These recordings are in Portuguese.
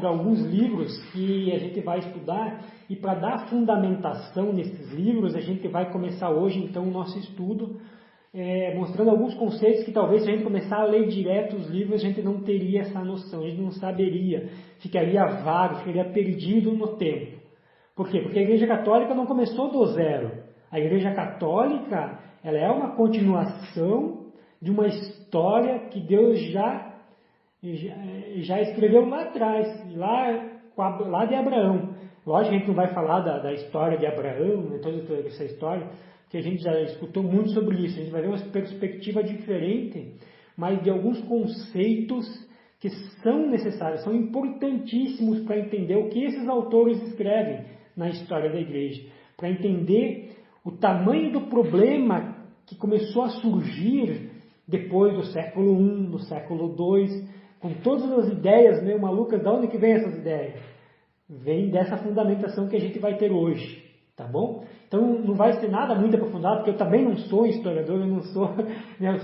sobre alguns livros que a gente vai estudar, e para dar fundamentação nesses livros, a gente vai começar hoje, então, o nosso estudo, mostrando alguns conceitos que talvez se a gente começar a ler direto os livros, a gente não teria essa noção, a gente não saberia, ficaria vago, ficaria perdido no tempo. Por quê? Porque a Igreja Católica não começou do zero. A Igreja Católica, ela é uma continuação de uma história que Deus já escreveu lá atrás, lá de Abraão. Lógico que a gente não vai falar da história de Abraão, né, toda essa história, porque a gente já escutou muito sobre isso. A gente vai ver uma perspectiva diferente, mas de alguns conceitos que são necessários, são importantíssimos para entender o que esses autores escrevem na história da igreja, para entender o tamanho do problema que começou a surgir depois do século I, do século II, com todas as ideias meio malucas. De onde que vem essas ideias? Vem dessa fundamentação que a gente vai ter hoje, tá bom? Então não vai ser nada muito aprofundado, porque eu também não sou historiador, eu não sou, né, eu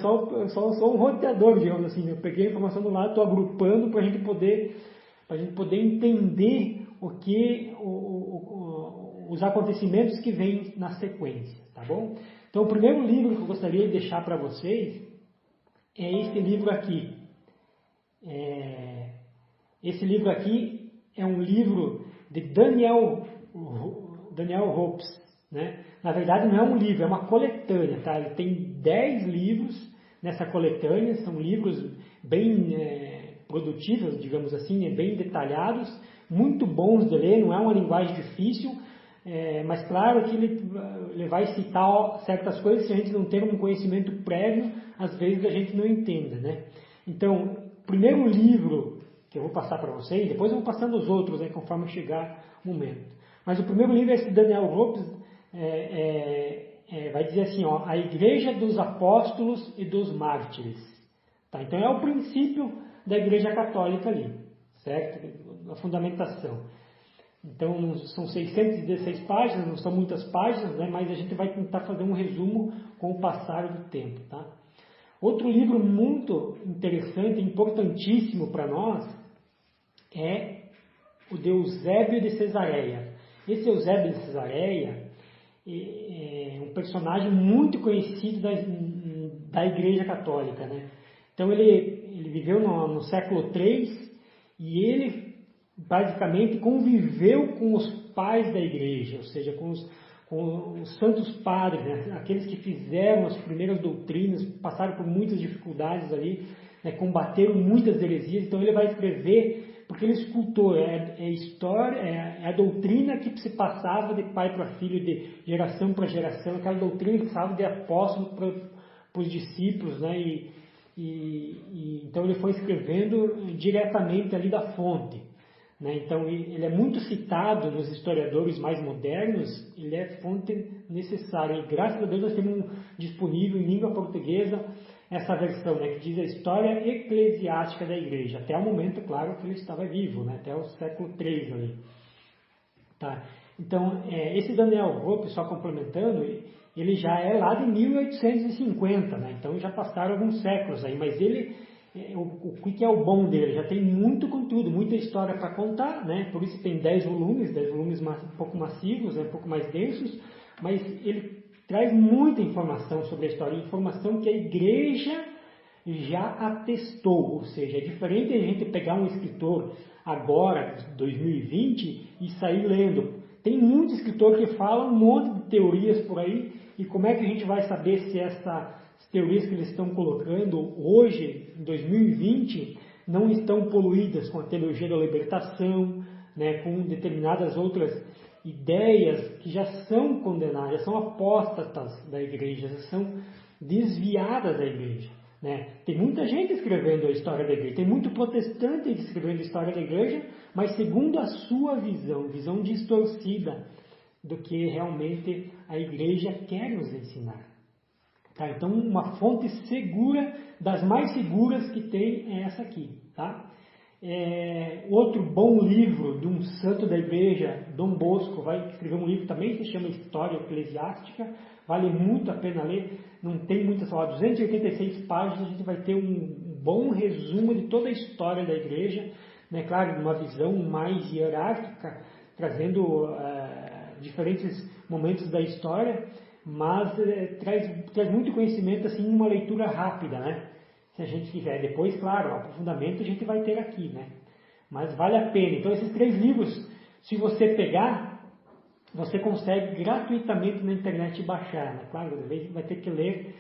só sou um roteador, digamos assim. Eu peguei a informação do lado, estou agrupando para a gente poder entender os acontecimentos que vêm na sequência, tá bom? Então o primeiro livro que eu gostaria de deixar para vocês é esse livro aqui. Esse livro aqui é um livro de Daniel Hopes, né? Na verdade não é um livro, é uma coletânea, tá? Ele tem 10 livros nessa coletânea, são livros bem produtivos, digamos assim, bem detalhados, muito bons de ler, não é uma linguagem difícil, mas claro que ele vai citar certas coisas, se a gente não tem um conhecimento prévio, às vezes a gente não entenda, né? Então, o primeiro livro que eu vou passar para vocês, depois eu vou passando os outros, conforme chegar o momento. Mas o primeiro livro é esse Daniel Hopes, vai dizer assim, ó, a Igreja dos Apóstolos e dos Mártires. Tá? Então é o princípio da Igreja Católica ali, certo? A fundamentação. Então são 616 páginas, não são muitas páginas, né? Mas a gente vai tentar fazer um resumo com o passar do tempo, tá? Outro livro muito interessante, importantíssimo para nós, é o de Eusébio de Cesareia. Esse Eusébio de Cesareia é um personagem muito conhecido da Igreja Católica, né? Então ele viveu no século III e ele basicamente conviveu com os pais da Igreja, ou seja, com os santos padres, né? Aqueles que fizeram as primeiras doutrinas, passaram por muitas dificuldades ali, né? Combateram muitas heresias. Então ele vai escrever, porque ele escutou, história, é a doutrina que se passava de pai para filho, de geração para geração, aquela doutrina que passava de apóstolo para os discípulos, né? Então ele foi escrevendo diretamente ali da fonte. Né? Então ele é muito citado nos historiadores mais modernos, ele é fonte necessária. E graças a Deus nós temos disponível em língua portuguesa essa versão, né, que diz a história eclesiástica da igreja. Até o momento, claro, que ele estava vivo, né, até o século III ali. Tá? Então, esse Daniel Hope, só complementando, ele já é lá de 1850, né? Então já passaram alguns séculos aí, mas ele... O que é o bom dele? Já tem muito conteúdo, muita história para contar, né? Por isso tem 10 volumes um pouco massivos, um pouco mais densos, mas ele traz muita informação sobre a história, informação que a igreja já atestou, ou seja, é diferente a gente pegar um escritor agora, 2020, e sair lendo. Tem muito escritor que fala um monte de teorias por aí, e como é que a gente vai saber se essas teorias que eles estão colocando hoje, em 2020, não estão poluídas com a teologia da libertação, né, com determinadas outras ideias que já são condenadas, já são apóstatas da igreja, já são desviadas da igreja. Né? Tem muita gente escrevendo a história da igreja, tem muito protestante escrevendo a história da igreja, mas segundo a sua visão distorcida do que realmente a igreja quer nos ensinar. Tá? Então, uma fonte segura, das mais seguras que tem, é essa aqui. Tá? Outro bom livro de um santo da igreja, Dom Bosco, vai escrever um livro também que se chama História Eclesiástica, vale muito a pena ler, não tem muitas palavras, 286 páginas, a gente vai ter um bom resumo de toda a história da igreja, né, claro, uma visão mais hierárquica, trazendo diferentes momentos da história, mas traz muito conhecimento assim em uma leitura rápida, né? Se a gente quiser. Depois, claro, o aprofundamento a gente vai ter aqui, né? Mas vale a pena. Então, esses 3 livros, se você pegar, você consegue gratuitamente na internet baixar, né? Claro, às vezes vai ter que ler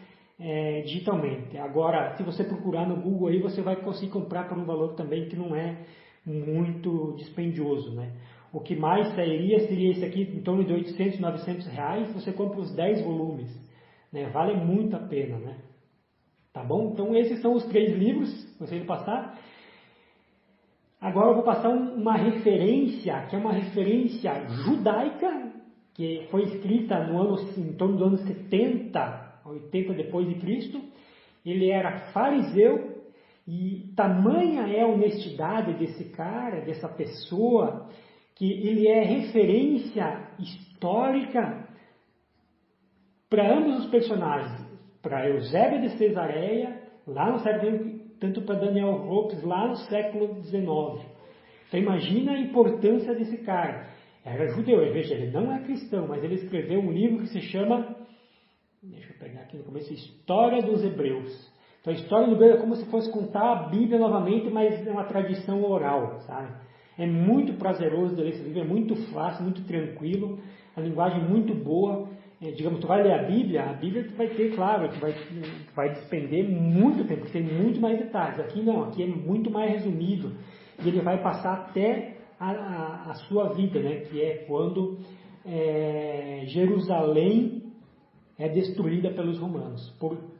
digitalmente. Agora, se você procurar no Google aí, você vai conseguir comprar por um valor também que não é muito dispendioso, né? O que mais seria esse aqui, em torno de 800, 900 reais, você compra os 10 volumes, né? Vale muito a pena, né? Tá bom? Então esses são os 3 livros, gostaria de passar. Agora eu vou passar uma referência, que é uma referência judaica, que foi escrita em torno do ano 70, 80 depois de Cristo. Ele era fariseu, e tamanha é a honestidade desse cara, dessa pessoa, que ele é referência histórica para ambos os personagens, para Eusébio de Cesareia, lá no século, tanto para Daniel Ropes, lá no século XIX. Então imagina a importância desse cara. Era judeu, veja, ele não é cristão, mas ele escreveu um livro que se chama, deixa eu pegar aqui no começo, História dos Hebreus. Então a história do Hebreus é como se fosse contar a Bíblia novamente, mas é uma tradição oral, sabe? É muito prazeroso ler esse livro, é muito fácil, muito tranquilo, a linguagem muito boa. Digamos, tu vai ler a Bíblia tu vai ter, claro, tu vai despender muito tempo, porque tem muito mais detalhes. Aqui não, aqui é muito mais resumido. E ele vai passar até a sua vida, né? Que é quando Jerusalém é destruída pelos romanos,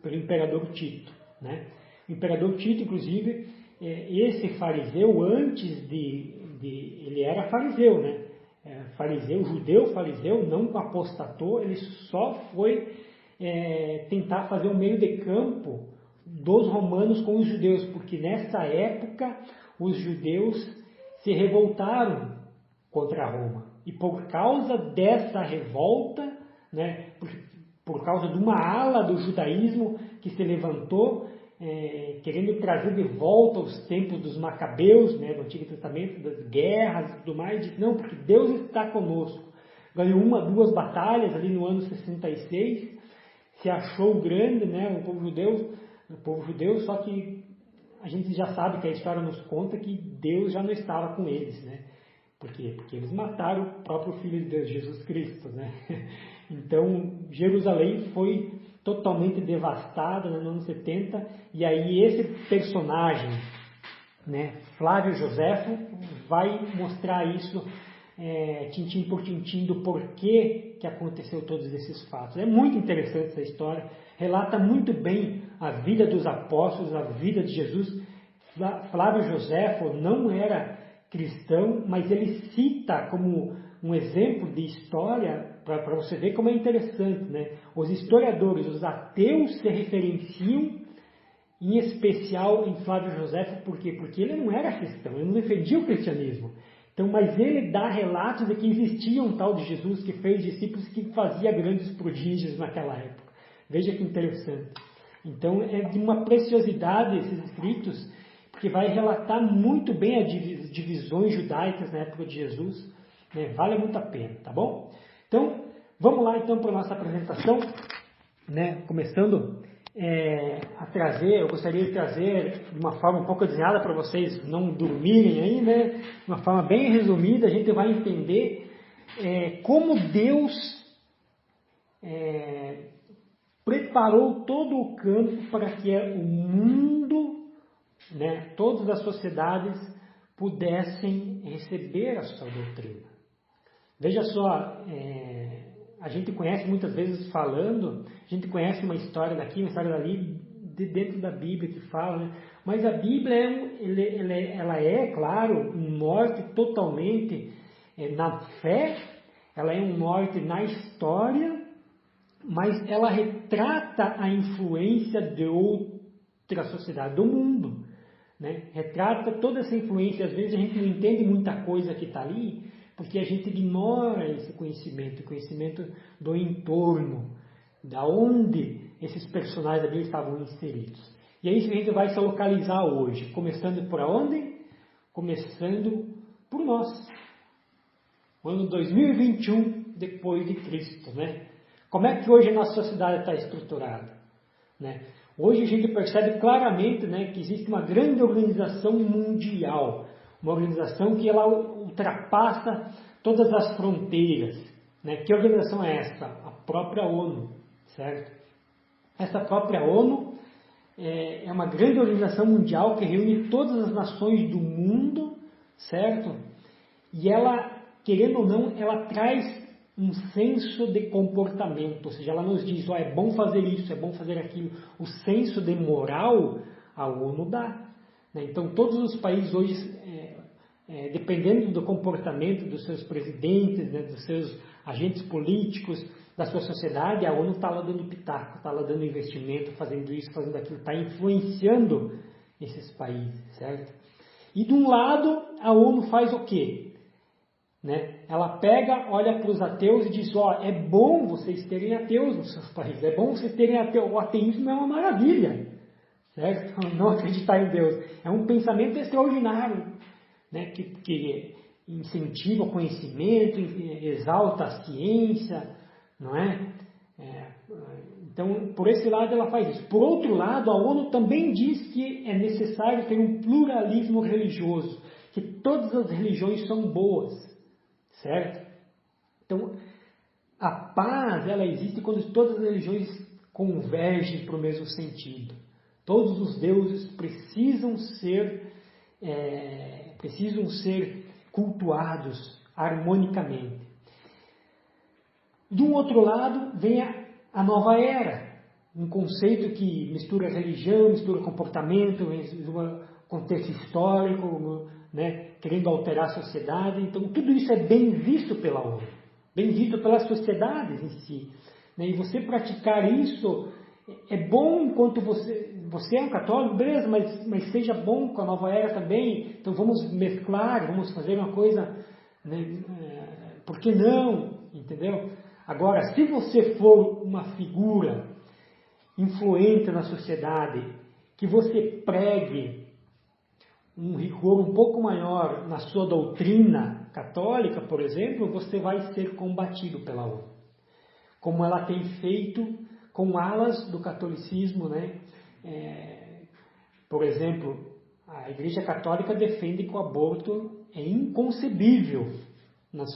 pelo imperador Tito, né? O imperador Tito, inclusive, esse fariseu, antes ele era fariseu, né? Fariseu, judeu fariseu, não apostatou, ele só foi tentar fazer um meio de campo dos romanos com os judeus, porque nessa época os judeus se revoltaram contra Roma. E por causa dessa revolta, né, por causa de uma ala do judaísmo que se levantou, querendo trazer de volta os tempos dos macabeus, né, do Antigo Testamento, das guerras e tudo mais, disse, não, porque Deus está conosco. Ganhou 1, 2 batalhas ali no ano 66, se achou grande, né, o povo judeu, só que a gente já sabe que a história nos conta que Deus já não estava com eles, né? Por quê? Porque eles mataram o próprio Filho de Deus, Jesus Cristo, né? Então, Jerusalém foi totalmente devastada, né, no ano 70, e aí esse personagem, né, Flávio Joséfo, vai mostrar isso, tintim por tintim, do porquê que aconteceu todos esses fatos. É muito interessante essa história, relata muito bem a vida dos apóstolos, a vida de Jesus. Flávio Joséfo não era cristão, mas ele cita como um exemplo de história, para você ver como é interessante, né? Os historiadores, os ateus se referenciam em especial em Flávio Joséfo, por quê? Porque ele não era cristão, ele não defendia o cristianismo. Então, mas ele dá relatos de que existia um tal de Jesus que fez discípulos, que fazia grandes prodígios naquela época. Veja que interessante. Então, é de uma preciosidade esses escritos, porque vai relatar muito bem as divisões judaicas na época de Jesus, né? Vale muito a pena, tá bom? Então, vamos lá então para a nossa apresentação, né? Começando a trazer, eu gostaria de trazer de uma forma um pouco desenhada para vocês não dormirem aí, né? De uma forma bem resumida, a gente vai entender como Deus preparou todo o campo para que o mundo, né, todas as sociedades pudessem receber a sua doutrina. Veja só, a gente conhece muitas vezes falando, a gente conhece uma história daqui, uma história dali, dentro da Bíblia que fala, né? Mas a Bíblia ela é, claro, um norte totalmente na fé, ela é um norte na história, mas ela retrata a influência de outra sociedade, do mundo, né? Retrata toda essa influência. Às vezes a gente não entende muita coisa que está ali, porque a gente ignora esse conhecimento, o conhecimento do entorno, da onde esses personagens da Bíblia estavam inseridos. E é isso que a gente vai se localizar hoje, começando por onde? começando por nós. O ano 2021 depois de Cristo, né? Como é que hoje a nossa sociedade está estruturada? Né? Hoje a gente percebe claramente, né, que existe uma grande organização mundial, uma organização que ela ultrapassa todas as fronteiras. Né? Que organização é essa? A própria ONU, certo? Essa própria ONU é uma grande organização mundial que reúne todas as nações do mundo, certo? E ela, querendo ou não, ela traz um senso de comportamento, ou seja, ela nos diz, é bom fazer isso, é bom fazer aquilo. O senso de moral, a ONU dá. Né? Então, todos os países hoje, dependendo do comportamento dos seus presidentes, né, dos seus agentes políticos, da sua sociedade, a ONU está lá dando pitaco, está lá dando investimento, fazendo isso, fazendo aquilo, está influenciando esses países, certo? E de um lado, a ONU faz o quê? Né? Ela pega, olha para os ateus e diz, é bom vocês terem ateus nos seus países, é bom vocês terem ateus, o ateísmo é uma maravilha, certo? Não acreditar em Deus, é um pensamento extraordinário, né? que incentiva o conhecimento, exalta a ciência, não é? Então, por esse lado ela faz isso. Por outro lado, a ONU também diz que é necessário ter um pluralismo religioso, que todas as religiões são boas. Certo? Então, a paz, ela existe quando todas as religiões convergem para o mesmo sentido. Todos os deuses precisam ser cultuados harmonicamente. De um outro lado, vem a nova era, um conceito que mistura religião, mistura comportamento, mistura contexto histórico, né, querendo alterar a sociedade. Então, tudo isso é bem visto pela ONU, bem visto pelas sociedades em si. Né? E você praticar isso é bom enquanto você é um católico, beleza, mas seja bom com a nova era também. Então, vamos mesclar, vamos fazer uma coisa, né, por que não? Entendeu? Agora, se você for uma figura influente na sociedade, que você pregue um rigor um pouco maior na sua doutrina católica, por exemplo, você vai ser combatido pela ONU. Como ela tem feito com alas do catolicismo, né? Por exemplo, a Igreja Católica defende que o aborto é inconcebível na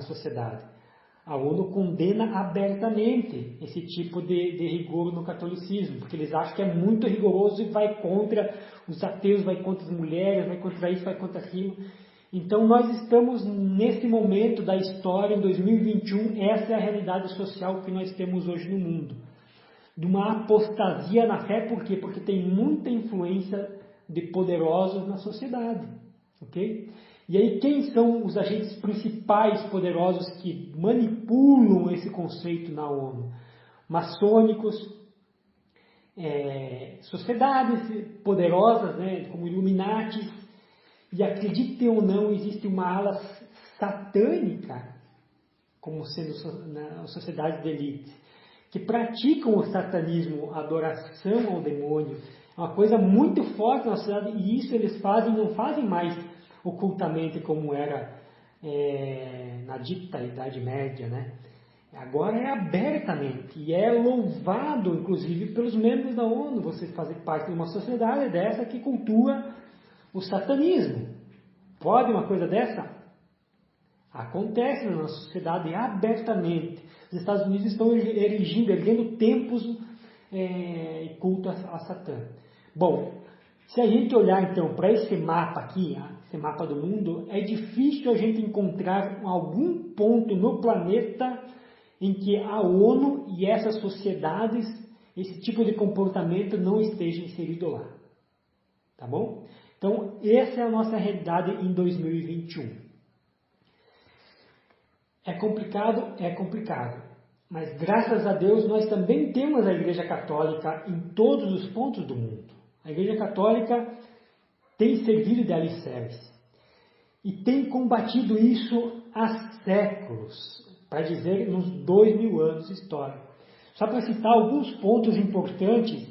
sociedade. A ONU condena abertamente esse tipo de rigor no catolicismo, porque eles acham que é muito rigoroso e vai contra os ateus, vai contra as mulheres, vai contra isso, vai contra aquilo. Então nós estamos nesse momento da história, em 2021, essa é a realidade social que nós temos hoje no mundo. De uma apostasia na fé, por quê? Porque tem muita influência de poderosos na sociedade, ok? E aí, quem são os agentes principais poderosos que manipulam esse conceito na ONU? Maçônicos, sociedades poderosas, né, como Illuminati, e acreditem ou não, existe uma ala satânica, como sendo na sociedade de elite, que praticam o satanismo, a adoração ao demônio. É uma coisa muito forte na sociedade, e isso eles não fazem mais ocultamente como era na dita Idade Média, né? Agora é abertamente e é louvado, inclusive, pelos membros da ONU, você fazer parte de uma sociedade dessa que cultua o satanismo. Pode uma coisa dessa? Acontece na nossa sociedade abertamente. Os Estados Unidos estão erguendo templos e culto a Satã. Bom, se a gente olhar então para esse mapa aqui, esse mapa do mundo, é difícil a gente encontrar algum ponto no planeta em que a ONU e essas sociedades, esse tipo de comportamento não esteja inserido lá. Tá bom? Então, essa é a nossa realidade em 2021. É complicado? É complicado. Mas, graças a Deus, nós também temos a Igreja Católica em todos os pontos do mundo. A Igreja Católica tem servido de alicerce e tem combatido isso há séculos, para dizer nos 2000 anos de história. Só para citar alguns pontos importantes,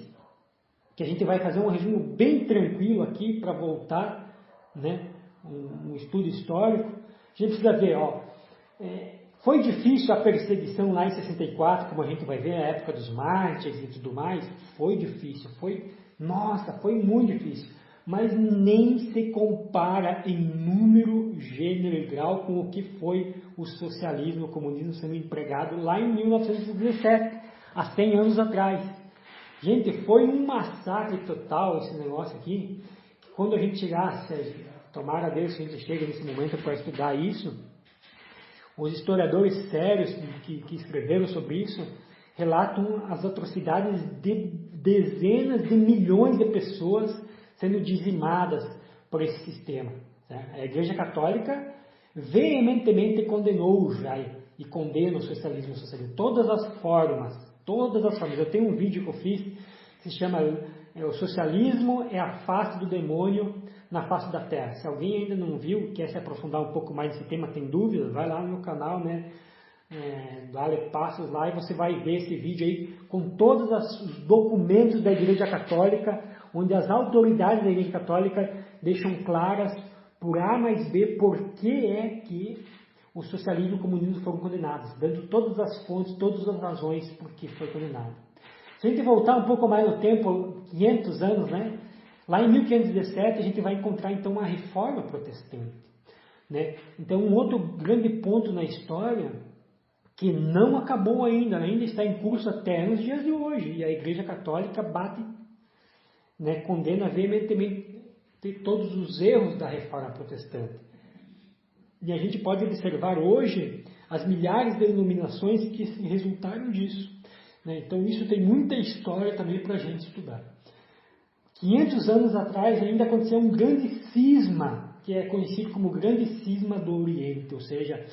que a gente vai fazer um resumo bem tranquilo aqui para voltar, né, um estudo histórico, a gente precisa ver, foi difícil a perseguição lá em 64, como a gente vai ver na época dos mártires e tudo mais, foi difícil, foi muito difícil, mas nem se compara em número, gênero e grau com o que foi o socialismo, o comunismo sendo empregado lá em 1917, há 100 anos atrás. Gente, foi um massacre total esse negócio aqui. Quando a gente chegasse, tomara a Deus que a gente chegue nesse momento para estudar isso, os historiadores sérios que escreveram sobre isso relatam as atrocidades de dezenas de milhões de pessoas sendo dizimadas por esse sistema. Né? A Igreja Católica veementemente condenou já e condena o socialismo, todas as formas. Eu tenho um vídeo que eu fiz que se chama O Socialismo é a face do demônio na face da Terra. Se alguém ainda não viu, quer se aprofundar um pouco mais nesse tema, tem dúvidas, vai lá no meu canal, né? Dá-lhe passos lá e você vai ver esse vídeo aí com todos os documentos da Igreja Católica, onde as autoridades da Igreja Católica deixam claras por A mais B por que é que o socialismo e o comunismo foram condenados, dando todas as fontes, todas as razões por que foi condenado. Se a gente voltar um pouco mais no tempo, 500 anos, né? Lá em 1517 a gente vai encontrar então uma reforma protestante. Né? Então um outro grande ponto na história que não acabou ainda está em curso até nos dias de hoje, e a Igreja Católica bate, né, condena veementemente todos os erros da reforma protestante. E a gente pode observar hoje as milhares de denominações que resultaram disso. Né? Então isso tem muita história também para a gente estudar. 500 anos atrás ainda aconteceu um grande cisma, que é conhecido como Grande Cisma do Oriente, ou seja,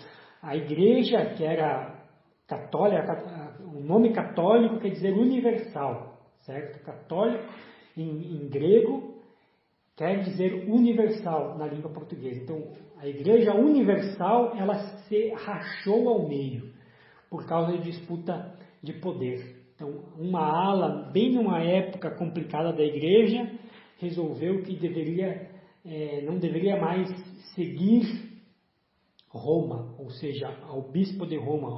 a igreja que era católica, o nome católico quer dizer universal, certo? Católico em grego quer dizer universal na língua portuguesa. Então, a igreja universal, ela se rachou ao meio por causa de disputa de poder. Então, uma ala, bem numa época complicada da igreja, resolveu que não deveria mais seguir Roma, ou seja, ao bispo de Roma,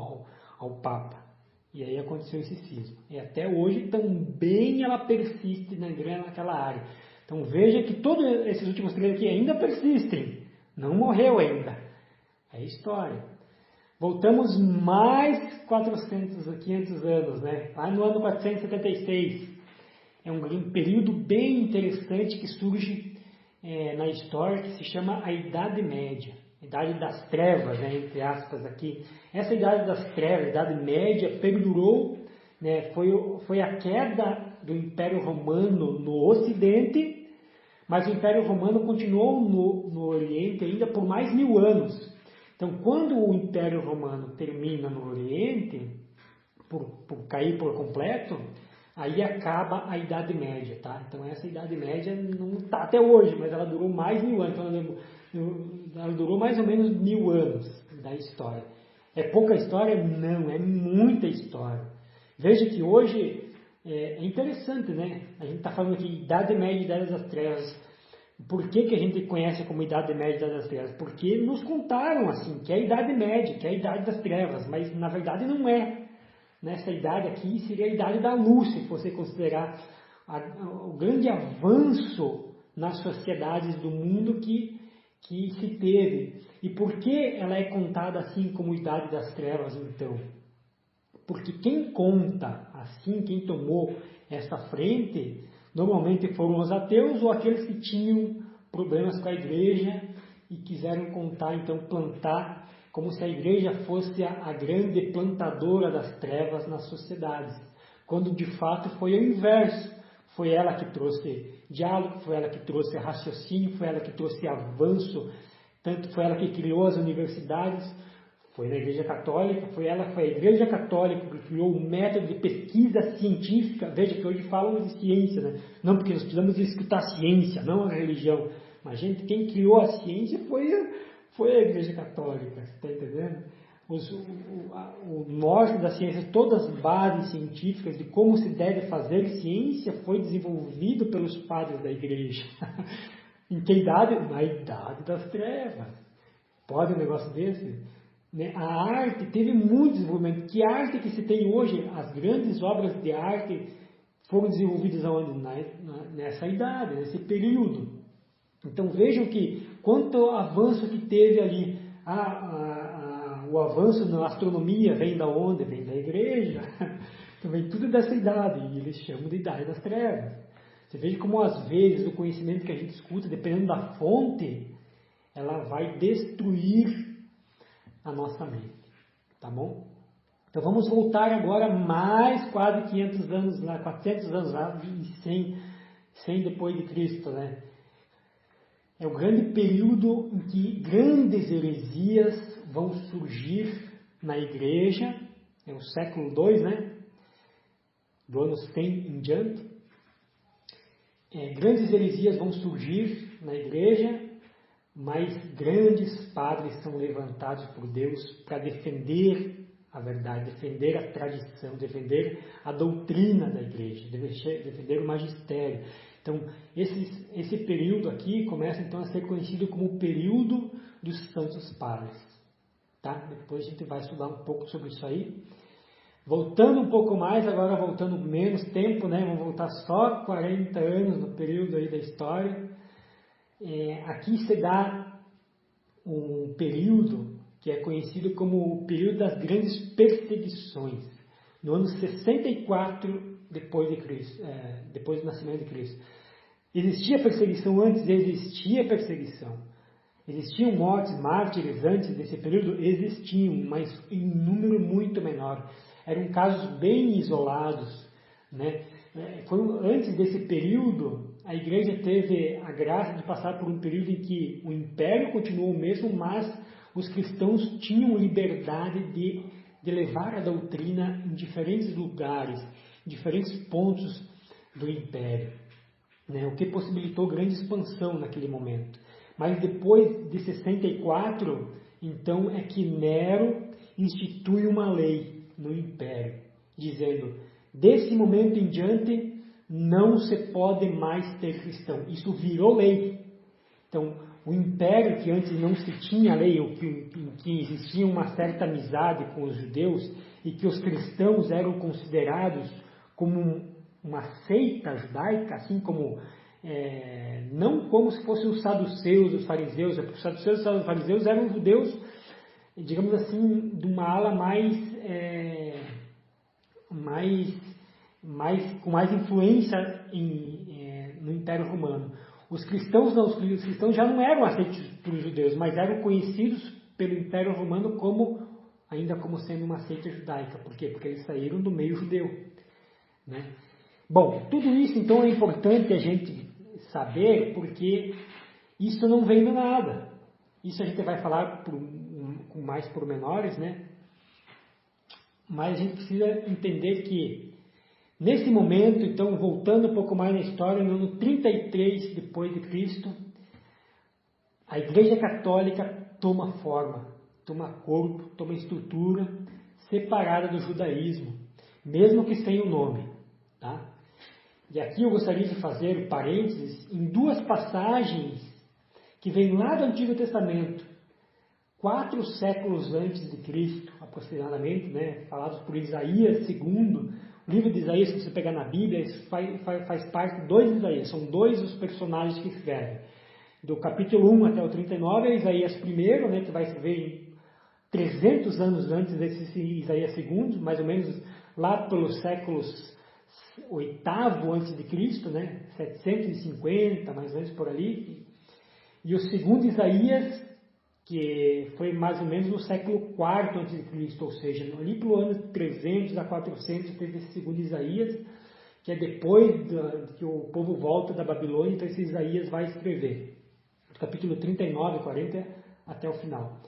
ao Papa. E aí aconteceu esse cisma. E até hoje também ela persiste naquela área. Então veja que todos esses últimos 3 aqui ainda persistem. Não morreu ainda. É história. Voltamos mais 500 anos, né? Lá no ano 476. É um período bem interessante que surge na história, que se chama a Idade Média. Idade das Trevas, né, entre aspas aqui. Essa Idade das Trevas, Idade Média, perdurou, né, foi a queda do Império Romano no Ocidente, mas o Império Romano continuou no Oriente ainda por mais 1000 anos. Então, quando o Império Romano termina no Oriente, por cair por completo, aí acaba a Idade Média, tá? Então, essa Idade Média não está até hoje, mas ela durou mais 1000 anos. Então, ela durou mais ou menos 1000 anos da história. É pouca história? Não, é muita história. Veja que hoje é interessante, né? A gente está falando aqui Idade Média e Idade das Trevas. Por que a gente conhece como Idade Média e Idade das Trevas? Porque nos contaram assim, que é a Idade Média, que é a Idade das Trevas, mas na verdade não é. Nessa idade aqui seria a Idade da Luz, se você considerar o grande avanço nas sociedades do mundo que se teve. E por que ela é contada assim como Idade das Trevas, então? Porque quem conta assim, quem tomou essa frente, normalmente foram os ateus ou aqueles que tinham problemas com a igreja e quiseram contar, então plantar, como se a igreja fosse a grande plantadora das trevas nas sociedades, quando de fato foi o inverso. Foi ela que trouxe diálogo, foi ela que trouxe raciocínio, foi ela que trouxe avanço, tanto foi ela que criou as universidades, foi na Igreja Católica, foi a Igreja Católica que criou o método de pesquisa científica. Veja que hoje falam de ciência, né? Não, porque nós precisamos escutar a ciência, não a religião. Mas, gente, quem criou a ciência foi a Igreja Católica, você está entendendo? O norte da ciência, todas as bases científicas de como se deve fazer ciência foi desenvolvido pelos padres da igreja. Em que idade? Na idade das trevas. Pode um negócio desse? Né? A arte teve muito desenvolvimento. Que arte que se tem hoje? As grandes obras de arte foram desenvolvidas aonde? Nessa idade, nesse período. Então vejam que quanto avanço que teve ali. O avanço na astronomia vem da onde? Vem da igreja. Então vem tudo dessa idade. E eles chamam de idade das trevas. Você veja como às vezes o conhecimento que a gente escuta, dependendo da fonte, ela vai destruir a nossa mente. Tá bom? Então vamos voltar agora mais quase 500 anos lá, 400 anos lá, e 100 depois de Cristo, né? É o grande período em que grandes heresias vão surgir na igreja, é o século II, né? Do ano 100 em diante. Grandes heresias vão surgir na igreja, mas grandes padres são levantados por Deus para defender a verdade, defender a tradição, defender a doutrina da igreja, defender o magistério. Então, esse período aqui começa então a ser conhecido como o período dos santos padres. Tá? Depois a gente vai estudar um pouco sobre isso aí. Voltando um pouco mais, agora voltando menos tempo, né? Vamos voltar só 40 anos no período aí da história. Aqui se dá um período que é conhecido como o período das grandes perseguições. No ano 64 depois de Cristo, depois do nascimento de Cristo. Existia perseguição antes? Existia perseguição. Existiam mortes, mártires antes desse período? Existiam, mas em número muito menor. Eram casos bem isolados, né? Antes desse período, a igreja teve a graça de passar por um período em que o império continuou o mesmo, mas os cristãos tinham liberdade de levar a doutrina em diferentes lugares, em diferentes pontos do império, né? O que possibilitou grande expansão naquele momento. Mas depois de 64, então é que Nero institui uma lei no império, dizendo, desse momento em diante, não se pode mais ter cristão. Isso virou lei. Então, o império, que antes não se tinha lei, ou que existia uma certa amizade com os judeus, e que os cristãos eram considerados como uma seita judaica, assim como, não como se fossem os saduceus, os fariseus, porque os saduceus e os fariseus eram judeus, digamos assim, de uma ala com mais influência no Império Romano. Os cristãos não, os cristãos já não eram aceitos pelos judeus, mas eram conhecidos pelo Império Romano ainda como sendo uma seita judaica. Por quê? Porque eles saíram do meio judeu, né? Bom, tudo isso então é importante a gente saber, porque isso não vem do nada. Isso a gente vai falar com mais pormenores, né? Mas a gente precisa entender que, nesse momento, então, voltando um pouco mais na história, no ano 33 depois de Cristo, a Igreja Católica toma forma, toma corpo, toma estrutura, separada do judaísmo, mesmo que sem o nome. Tá? E aqui eu gostaria de fazer parênteses em duas passagens que vêm lá do Antigo Testamento, 4 séculos antes de Cristo, aproximadamente, né, falados por Isaías II. O livro de Isaías, se você pegar na Bíblia, faz parte de 2 Isaías, são 2 os personagens que escrevem. Do capítulo 1 até o 39 é Isaías I, né, que vai escrever 300 anos antes desse Isaías II, mais ou menos lá pelos séculos 8º antes de Cristo, né, 750, mais ou menos por ali. E o segundo Isaías, que foi mais ou menos no século IV a.C., ou seja, ali pelo ano 300 a 400 teve esse segundo Isaías, que é depois que o povo volta da Babilônia, então esse Isaías vai escrever, do capítulo 39, 40 até o final.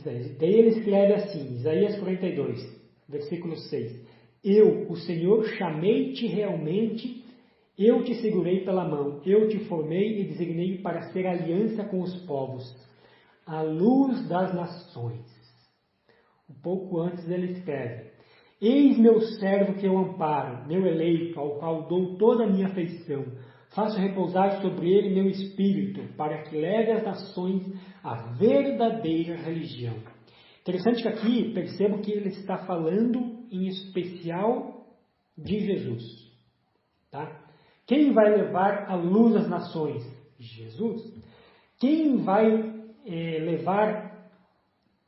Daí ele escreve assim, Isaías 42, versículo 6, Eu, o Senhor, chamei-te realmente, eu te segurei pela mão, eu te formei e designei para ser aliança com os povos, a luz das nações. Um pouco antes ele escreve, Eis meu servo que eu amparo, meu eleito, ao qual dou toda a minha afeição. Faço repousar sobre ele meu espírito, para que leve às nações a verdadeira religião. Interessante que aqui percebo que ele está falando em especial de Jesus. Tá? Quem vai levar a luz às nações? Jesus. Quem vai levar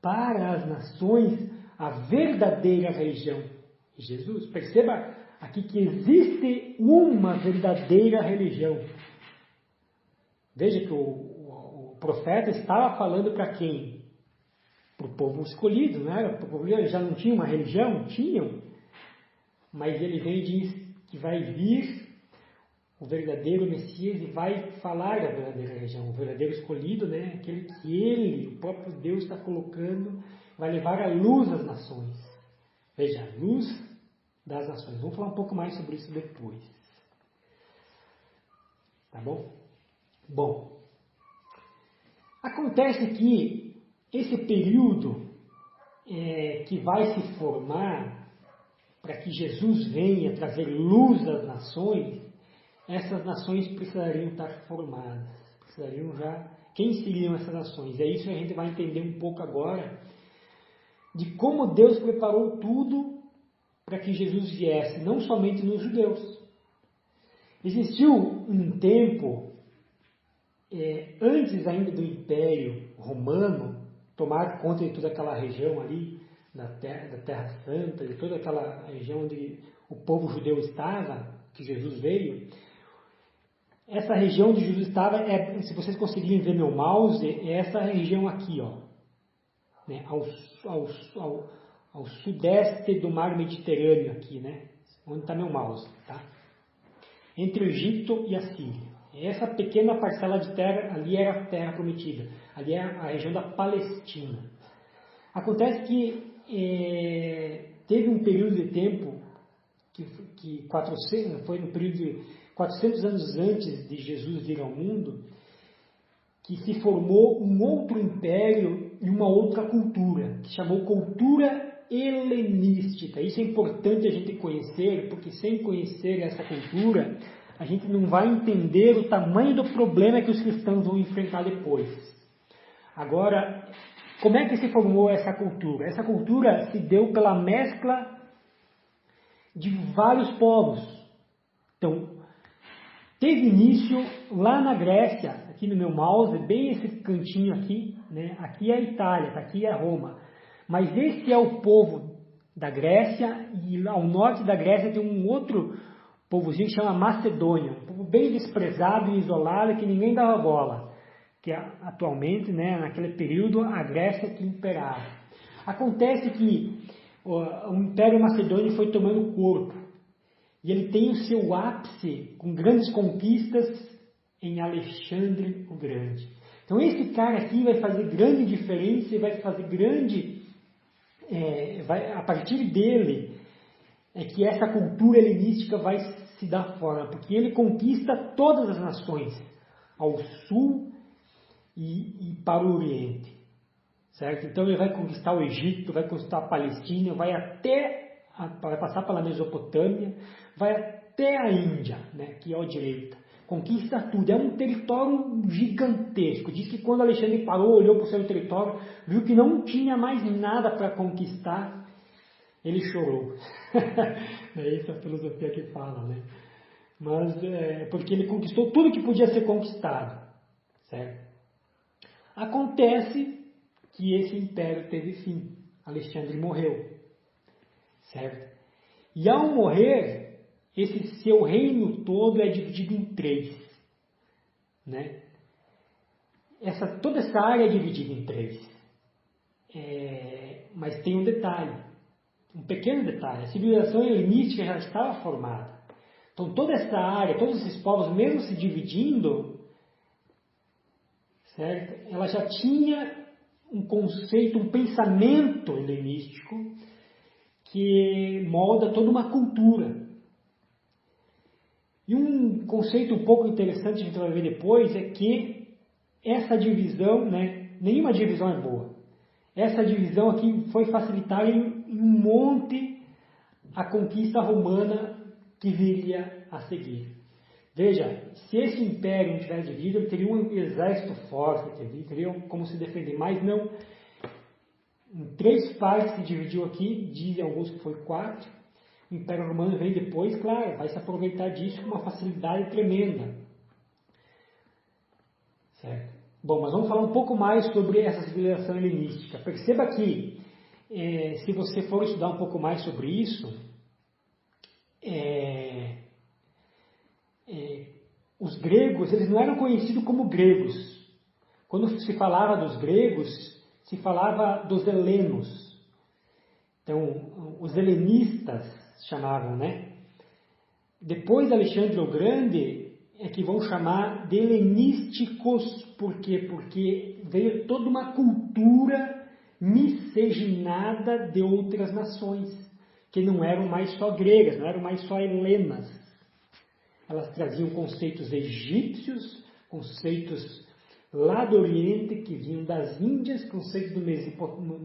para as nações a verdadeira religião? Jesus. Perceba aqui que existe uma verdadeira religião. Veja que o profeta estava falando para quem? Para o povo escolhido, né? Para o povo já não tinha uma religião? Tinham. Mas ele vem e diz que vai vir o verdadeiro Messias e vai falar da verdadeira religião. O verdadeiro escolhido, né? Aquele que ele, o próprio Deus, está colocando, vai levar a luz às nações. Veja, a luz das nações. Vamos falar um pouco mais sobre isso depois. Tá bom? Bom, acontece que esse período que vai se formar para que Jesus venha trazer luz às nações, essas nações precisariam estar formadas. Precisariam já... Quem seriam essas nações? É isso que a gente vai entender um pouco agora, de como Deus preparou tudo para que Jesus viesse, não somente nos judeus. Existiu um tempo, antes ainda do Império Romano tomar conta de toda aquela região ali, da Terra Santa, de toda aquela região onde o povo judeu estava, que Jesus veio. Essa região onde Jesus estava, se vocês conseguirem ver meu mouse, é essa região aqui, ó, né, ao sudeste do mar Mediterrâneo aqui, né, onde está meu mouse, tá? Entre o Egito e a Síria. Essa pequena parcela de terra, ali era a terra prometida, ali é a região da Palestina. Acontece que teve um período de tempo, foi no período de 400 anos antes de Jesus vir ao mundo, que se formou um outro império e uma outra cultura, que se chamou cultura helenística. Isso é importante a gente conhecer, porque sem conhecer essa cultura, a gente não vai entender o tamanho do problema que os cristãos vão enfrentar depois. Agora, como é que se formou essa cultura? Essa cultura se deu pela mescla de vários povos. Então, teve início lá na Grécia, aqui no meu mouse, bem esse cantinho aqui, né? Aqui é a Itália, aqui é Roma. Mas esse é o povo da Grécia, e ao norte da Grécia tem um outro povozinho que chama Macedônia, um povo bem desprezado e isolado, que ninguém dava bola, que atualmente, né, naquele período, a Grécia que imperava. Acontece que o Império Macedônio foi tomando corpo, e ele tem o seu ápice com grandes conquistas em Alexandre o Grande. Então esse cara aqui vai fazer grande diferença e vai fazer a partir dele é que essa cultura helenística vai se dar forma, porque ele conquista todas as nações, ao sul e para o Oriente, certo? Então ele vai conquistar o Egito, vai conquistar a Palestina, vai passar pela Mesopotâmia, vai até a Índia, né, que é à direita. Conquista tudo, é um território gigantesco. Diz que quando Alexandre parou, olhou para o seu território, viu que não tinha mais nada para conquistar, ele chorou. É isso a filosofia que fala, né? Mas porque ele conquistou tudo que podia ser conquistado, certo? Acontece que esse império teve fim. Alexandre morreu, certo? E ao morrer, esse seu reino todo é dividido em 3, né? Toda essa área é dividida em 3. Mas tem um detalhe, um pequeno detalhe. A civilização helenística já estava formada. Então toda essa área, todos esses povos, mesmo se dividindo, certo? Ela já tinha um conceito, um pensamento helenístico que molda toda uma cultura. E um conceito um pouco interessante que a gente vai ver depois é que essa divisão, né, nenhuma divisão é boa. Essa divisão aqui foi facilitar em um monte a conquista romana que viria a seguir. Veja, se esse império não tivesse dividido, ele teria um exército forte, teria como se defender, mas não. Em 3 partes se dividiu aqui, dizem alguns que foi 4. O Império Romano vem depois, claro, vai se aproveitar disso com uma facilidade tremenda. Certo? Bom, mas vamos falar um pouco mais sobre essa civilização helenística. Perceba que, se você for estudar um pouco mais sobre isso, os gregos, eles não eram conhecidos como gregos. Quando se falava dos gregos, se falava dos helenos. Então, os helenistas chamavam, né? Depois de Alexandre o Grande, é que vão chamar de helenísticos. Por quê? Porque veio toda uma cultura miscigenada de outras nações, que não eram mais só gregas, não eram mais só helenas. Elas traziam conceitos egípcios, conceitos lá do Oriente, que vinham das Índias, conceitos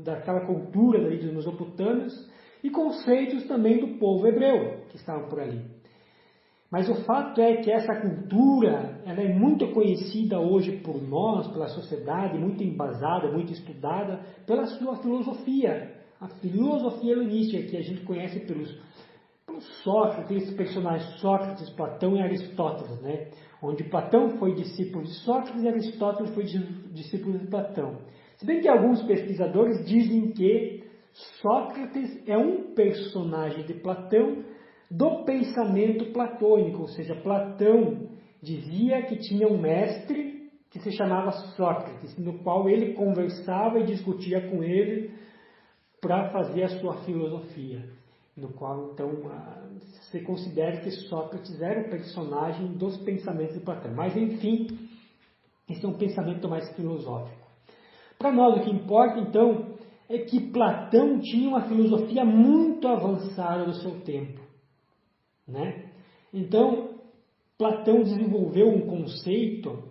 daquela cultura dali dos mesopotâmios, e conceitos também do povo hebreu, que estavam por ali. Mas o fato é que essa cultura, ela é muito conhecida hoje por nós, pela sociedade, muito embasada, muito estudada, pela sua filosofia. A filosofia helenística, que a gente conhece pelos Sócrates, aqueles personagens Sócrates, Platão e Aristóteles, né? Onde Platão foi discípulo de Sócrates e Aristóteles foi discípulo de Platão. Se bem que alguns pesquisadores dizem que Sócrates é um personagem de Platão do pensamento platônico, ou seja, Platão dizia que tinha um mestre que se chamava Sócrates, no qual ele conversava e discutia com ele para fazer a sua filosofia, no qual, então, se considera que Sócrates era o personagem dos pensamentos de Platão. Mas, enfim, esse é um pensamento mais filosófico. Para nós, o que importa, então, é que Platão tinha uma filosofia muito avançada do seu tempo, né? Então, Platão desenvolveu um conceito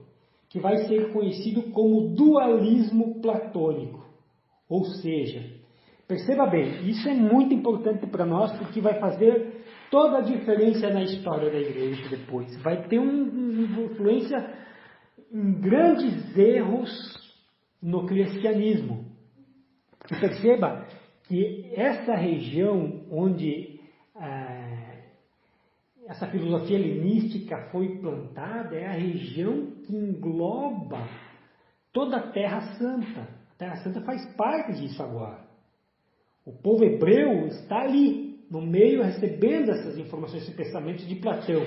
que vai ser conhecido como dualismo platônico. Ou seja, perceba bem, isso é muito importante para nós porque vai fazer toda a diferença na história da igreja depois. Vai ter uma influência em grandes erros no cristianismo. E perceba que essa região onde essa filosofia helenística foi plantada é a região que engloba toda a Terra Santa. A Terra Santa faz parte disso agora. O povo hebreu está ali, no meio, recebendo essas informações, esses pensamentos de Platão.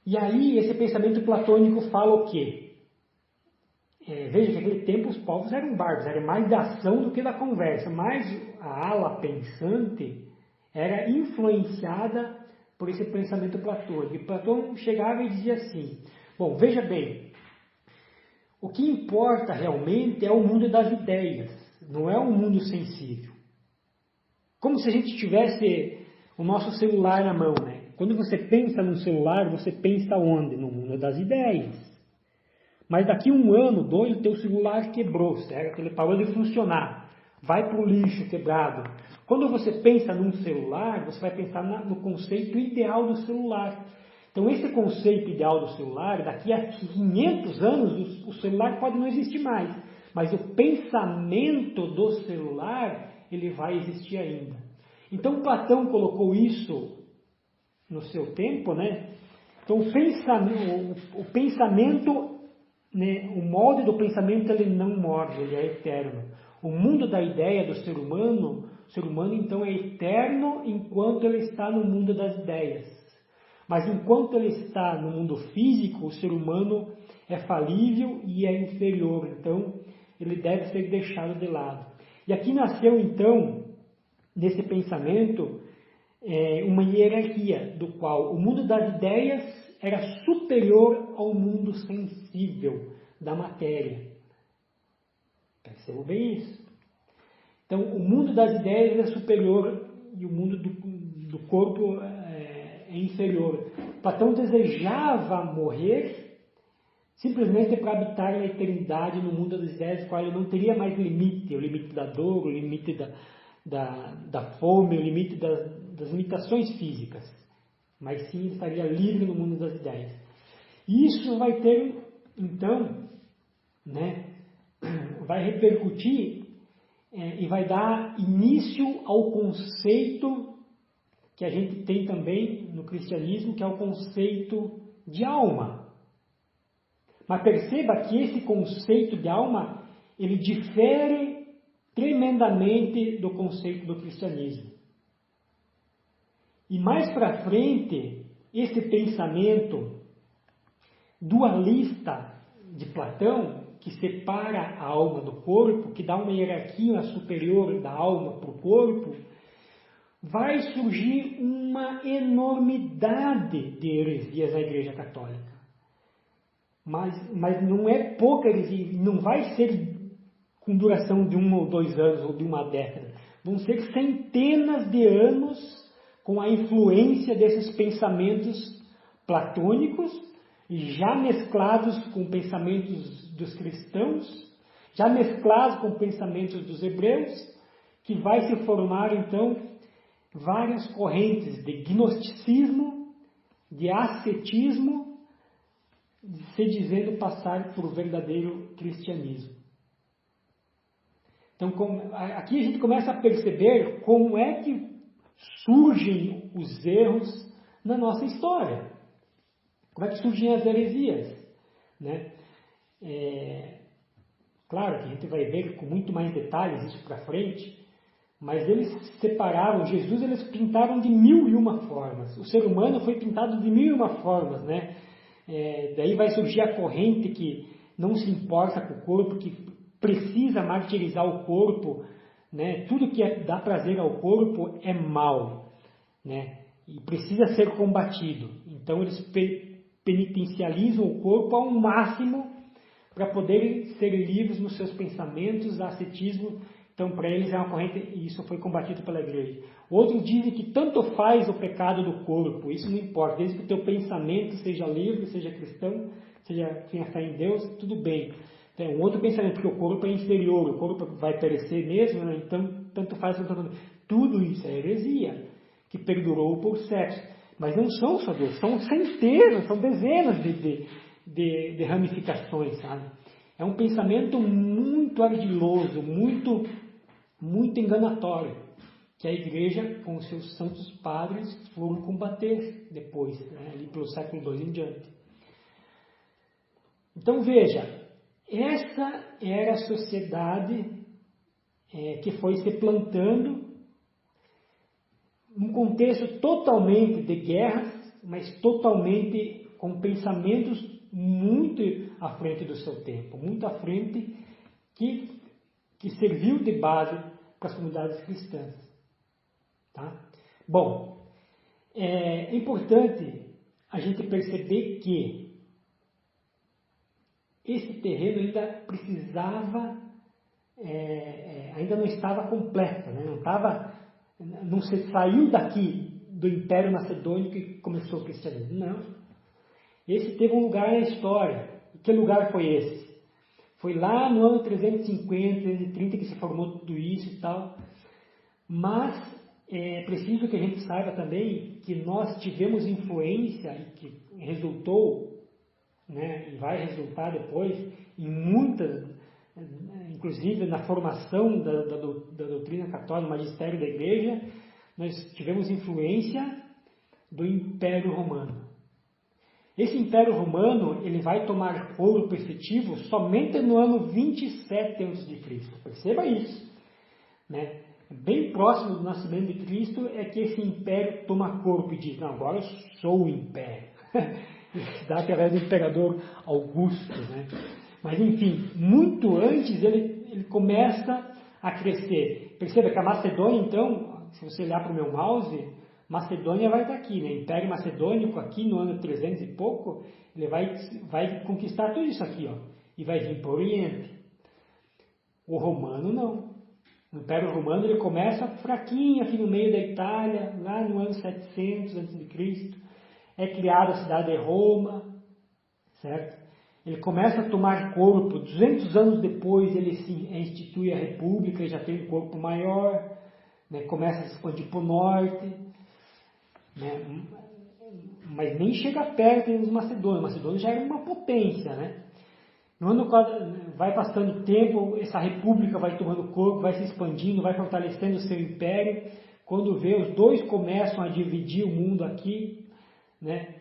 E aí, esse pensamento platônico fala o quê? Veja que naquele tempo os povos eram bárbaros, era mais da ação do que da conversa, mas a ala pensante era influenciada por esse pensamento platônico. E Platão chegava e dizia assim, bom, veja bem, o que importa realmente é o mundo das ideias, não é o mundo sensível. Como se a gente tivesse o nosso celular na mão, né? Quando você pensa num celular, você pensa onde? No mundo das ideias. Mas daqui 1 ano, 2, o teu celular quebrou, certo? Ele parou de funcionar. Vai para o lixo quebrado. Quando você pensa num celular, você vai pensar no conceito ideal do celular. Então, esse conceito ideal do celular, daqui a 500 anos, o celular pode não existir mais. Mas o pensamento do celular, ele vai existir ainda. Então, Platão colocou isso no seu tempo, né? Então, o pensamento, né? O molde do pensamento, ele não morre, ele é eterno. O mundo da ideia do ser humano então é eterno enquanto ele está no mundo das ideias. Mas enquanto ele está no mundo físico, o ser humano é falível e é inferior, então ele deve ser deixado de lado. E aqui nasceu então, nesse pensamento, uma hierarquia, do qual o mundo das ideias era superior ao mundo sensível da matéria. Percebam bem isso. Então, o mundo das ideias é superior e o mundo do corpo é inferior. Platão desejava morrer simplesmente para habitar na eternidade no mundo das ideias, no qual ele não teria mais limite, o limite da dor, o limite da fome, o limite das limitações físicas. mas sim ele estaria livre no mundo das ideias. Isso vai ter, então, vai repercutir e vai dar início ao conceito que a gente tem também no cristianismo, que é o conceito de alma. Mas perceba que esse conceito de alma, ele difere tremendamente do conceito do cristianismo. E mais para frente, esse pensamento dualista de Platão, que separa a alma do corpo, que dá uma hierarquia superior da alma para o corpo, vai surgir uma enormidade de heresias na Igreja Católica. Mas não é pouca heresia, não vai ser com duração de 1 ou 2 anos ou de uma década. Vão ser centenas de anos com a influência desses pensamentos platônicos, já mesclados com pensamentos dos cristãos, já mesclados com pensamentos dos hebreus, que vai se formar, então, várias correntes de gnosticismo, de ascetismo, se dizendo passar por verdadeiro cristianismo. Então, aqui a gente começa a perceber como é que surgem os erros na nossa história. Como é que surgem as heresias? Claro que a gente vai ver com muito mais detalhes isso para frente, mas eles separaram, Jesus eles pintaram de 1001 formas. O ser humano foi pintado de 1001 formas, daí vai surgir a corrente que não se importa com o corpo, que precisa martirizar o corpo, tudo que dá prazer ao corpo é mal, e precisa ser combatido. Então eles penitencializam o corpo ao máximo para poderem ser livres nos seus pensamentos, ascetismo. Então, para eles é uma corrente, e isso foi combatido pela igreja. Outros dizem que tanto faz o pecado do corpo, isso não importa, desde que o teu pensamento seja livre, seja cristão, seja tenha fé em Deus, tudo bem. Tem um outro pensamento, porque o corpo é inferior, o corpo vai perecer mesmo, então tanto faz. Tudo isso é heresia, que perdurou por séculos. Mas não são só duas, são centenas, são dezenas de ramificações, sabe? É um pensamento muito ardiloso, muito enganatório, que a igreja, com os seus santos padres, foram combater depois, ali pelo século II em diante. Então veja, essa era a sociedade que foi se plantando num contexto totalmente de guerras, mas totalmente com pensamentos muito à frente do seu tempo, muito à frente, que serviu de base para as comunidades cristãs. Tá? Bom, é importante a gente perceber que esse terreno ainda precisava, ainda não estava completo, não se saiu daqui do Império Macedônico que começou o cristianismo. Não. Esse teve um lugar na história. E que lugar foi esse? Foi lá no ano 350, 330 que se formou tudo isso e tal. Mas é preciso que a gente saiba também que nós tivemos influência e que resultou, e vai resultar depois em muitas, inclusive na formação da doutrina católica, do magistério da igreja, nós tivemos influência do Império Romano. Esse Império Romano, ele vai tomar corpo efetivo somente no ano 27 a.C. Perceba isso. Bem próximo do nascimento de Cristo é que esse império toma corpo e diz, não, agora eu sou o império. Dá através do imperador Augusto. Mas enfim, muito antes ele começa a crescer. Perceba que a Macedônia, então, se você olhar para o meu mouse, Macedônia vai estar aqui, Império Macedônico aqui no ano 300 e pouco, ele vai conquistar tudo isso aqui, e vai vir para o Oriente. O romano não. O Império Romano ele começa fraquinho aqui no meio da Itália, lá no ano 700 a.C. É criada a cidade de Roma, certo? Ele começa a tomar corpo, 200 anos depois ele institui a República e já tem um corpo maior, começa a se expandir para o norte. mas nem chega perto dos macedônios. Os macedônios já era uma potência, né? Vai passando o tempo, essa república vai tomando corpo, vai se expandindo, vai fortalecendo o seu império. Quando vê, os dois começam a dividir o mundo aqui, né?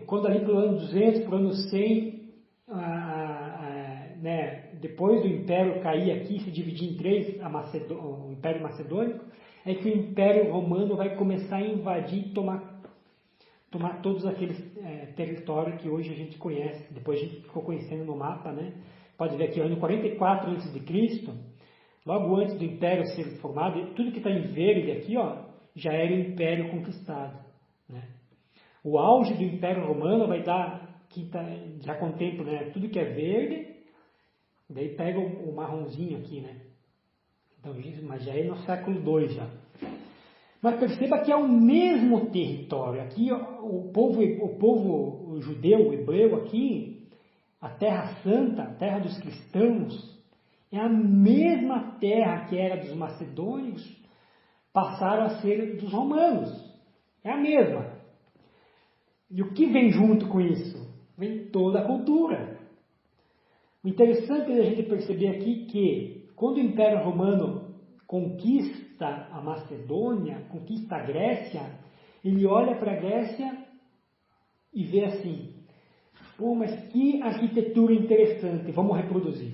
Quando ali pelo ano 200, pelo ano 100, né, depois do império cair aqui, se dividir em três, o império macedônico, é que o império romano vai começar a invadir e tomar todos aqueles territórios que hoje a gente conhece, depois a gente ficou conhecendo no mapa, né? Pode ver aqui, ano 44 a.C., logo antes do império ser formado, tudo que está em verde aqui, ó, já era o império conquistado, né? O auge do império romano vai dar, já contempla, né, tudo que é verde, daí pega o marronzinho aqui, né? Então, mas já é no século II já. Mas perceba que é o mesmo território. Aqui o povo judeu, o hebreu aqui, a Terra Santa, a terra dos cristãos, é a mesma terra que era dos macedônios, passaram a ser dos romanos. É a mesma. E o que vem junto com isso? Vem toda a cultura. O interessante é a gente perceber aqui que quando o Império Romano conquista a Macedônia, conquista a Grécia, ele olha para a Grécia e vê assim, pô, mas que arquitetura interessante, vamos reproduzir.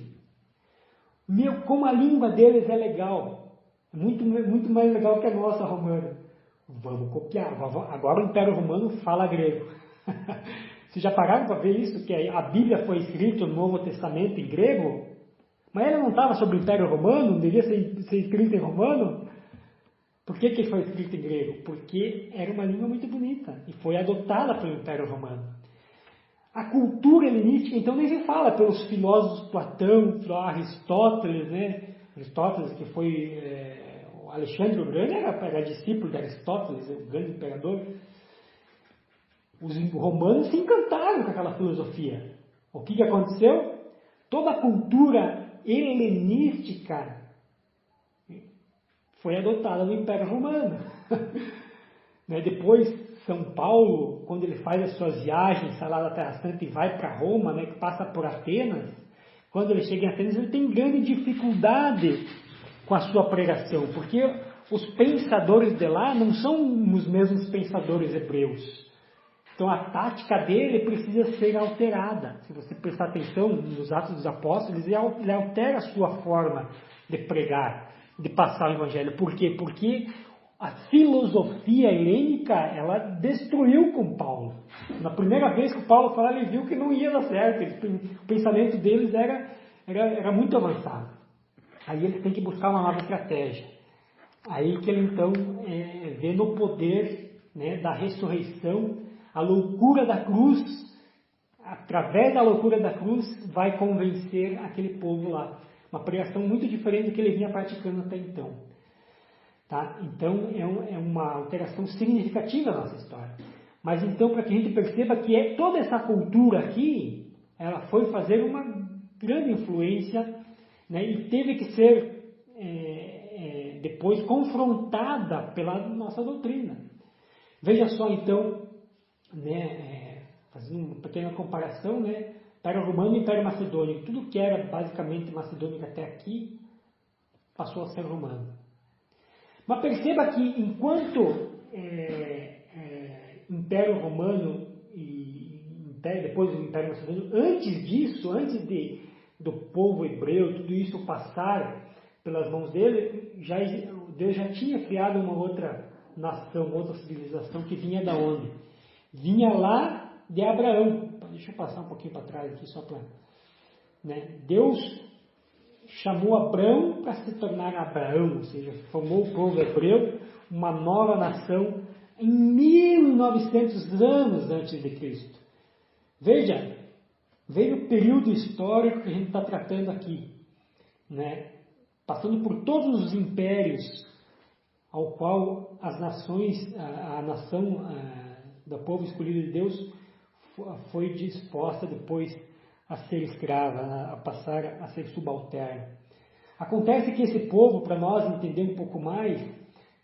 Como a língua deles é legal, muito mais legal que a nossa romana. Vamos copiar. Agora o Império Romano fala grego. Vocês já pararam para ver isso? Que a Bíblia foi escrita no Novo Testamento em grego? Mas ela não estava sobre o Império Romano? Não devia ser escrita em romano? Por que foi escrita em grego? Porque era uma língua muito bonita e foi adotada pelo Império Romano. A cultura helenística, então, nem se fala pelos filósofos Platão, Aristóteles, né? Aristóteles, que foi... Alexandre o Grande era discípulo de Aristóteles, o grande imperador. Os romanos se encantaram com aquela filosofia. O que aconteceu? Toda a cultura helenística foi adotada no Império Romano. Depois, São Paulo, quando ele faz as suas viagens, sai lá da Terra Santa e vai para Roma, né, que passa por Atenas, quando ele chega em Atenas, ele tem grande dificuldade com a sua pregação, porque os pensadores de lá não são os mesmos pensadores hebreus. Então a tática dele precisa ser alterada. Se você prestar atenção nos Atos dos Apóstolos, ele altera a sua forma de pregar, de passar o Evangelho. Por quê? Porque a filosofia helênica, ela destruiu com Paulo. Na primeira vez que Paulo falou, ele viu que não ia dar certo. O pensamento deles era muito avançado. Aí ele tem que buscar uma nova estratégia. Aí que ele então vê no poder, né, da ressurreição, a loucura da cruz, através da loucura da cruz, vai convencer aquele povo lá. Uma pregação muito diferente do que ele vinha praticando até então. Tá? Então é uma alteração significativa na nossa história. Mas então, para que a gente perceba que toda essa cultura aqui, ela foi fazer uma grande influência, né, e teve que ser depois confrontada pela nossa doutrina. Veja só então, né, fazendo uma pequena comparação, né, Império Romano e Império Macedônico, tudo que era basicamente macedônico até aqui passou a ser romano. Mas perceba que enquanto Império Romano e depois o Império Macedônico, antes disso, do povo hebreu, tudo isso passar pelas mãos dele, Deus já tinha criado uma outra nação, outra civilização que vinha da onde? Vinha lá de Abraão. Deixa eu passar um pouquinho para trás aqui só para... Né? Deus chamou Abraão para se tornar Abraão, ou seja, formou o povo hebreu, uma nova nação, em 1900 anos antes de Cristo. Veja, veio o período histórico que a gente está tratando aqui, né? Passando por todos os impérios ao qual as nações, a nação do povo escolhido de Deus foi disposta depois a ser escrava, a passar a ser subalterno. Acontece que esse povo, para nós entender um pouco mais,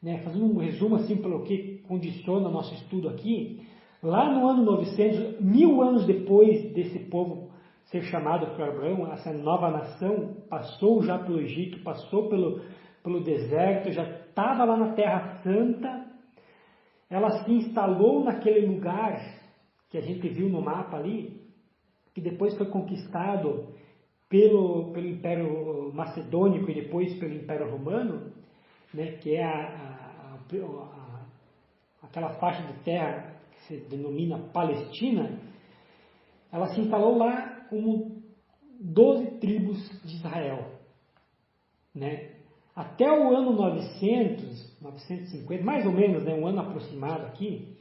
né, fazendo um resumo assim pelo que condiciona o nosso estudo aqui, lá no ano 900, 1000 anos depois desse povo ser chamado por Abraão, essa nova nação passou já pelo Egito, passou pelo deserto, já estava lá na Terra Santa, ela se instalou naquele lugar que a gente viu no mapa ali, que depois foi conquistado pelo Império Macedônico e depois pelo Império Romano, né, que é aquela faixa de terra que se denomina Palestina. Ela se instalou lá como 12 tribos de Israel, né? Até o ano 950, mais ou menos, né, um ano aproximado aqui,